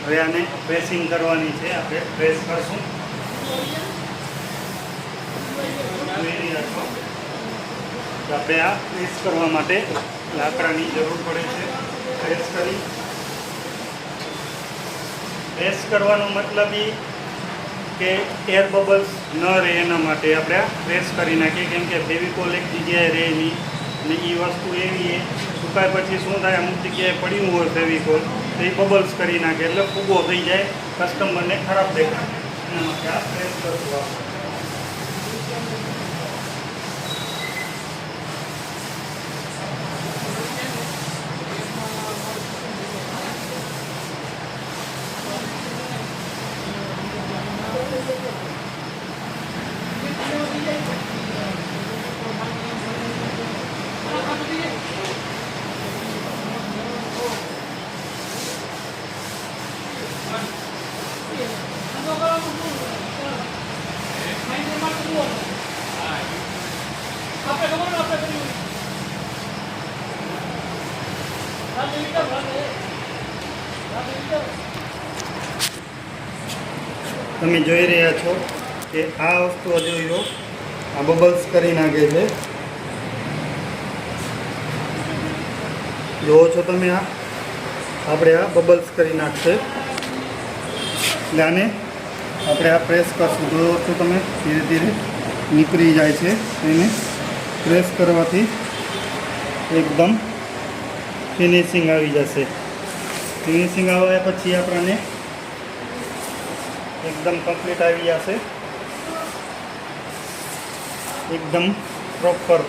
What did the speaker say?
હવે આને પ્રેસિંગ કરવાની છે, આપણે પ્રેસ કરશું. આપણે આ પ્રેસ કરવા માટે લાકડાની જરૂર પડે છે. પ્રેસ કરવાનો મતલબ એ કે એર બબલ્સ ન રહે એના માટે આપણે આ પ્રેસ કરી નાખીએ, કેમ કે ફેવિકોલ એક જગ્યાએ રહે નહીં. અને એ વસ્તુ એવી સુકાય પછી શું થાય, અમુક જગ્યાએ પડ્યું હોય ફેવિકોલ તો એ બબલ્સ કરી નાખે એટલે ફૂગો થઈ જાય, કસ્ટમરને ખરાબ દેખાય. એના માટે આ પ્રેસ કરશું આપણે. તમે જોઈ રહ્યા છો કે આ વસ્તુ જોઈ લો, આ બબલ્સ કરી નાખે છે. જોવો છો તમે, આપણે આ બબલ્સ કરી નાખશે. એટલે આને આપણે આ પ્રેસ કરશું. જોવો છો તમે, ધીરે ધીરે નીકળી જાય છે. એને પ્રેસ કરવાથી એકદમ ફિનિશિંગ આવી જશે. ફિનિશિંગ આવ્યા પછી આપણને એકદમ કમ્પ્લીટ આવી જશે, એકદમ પ્રોપર.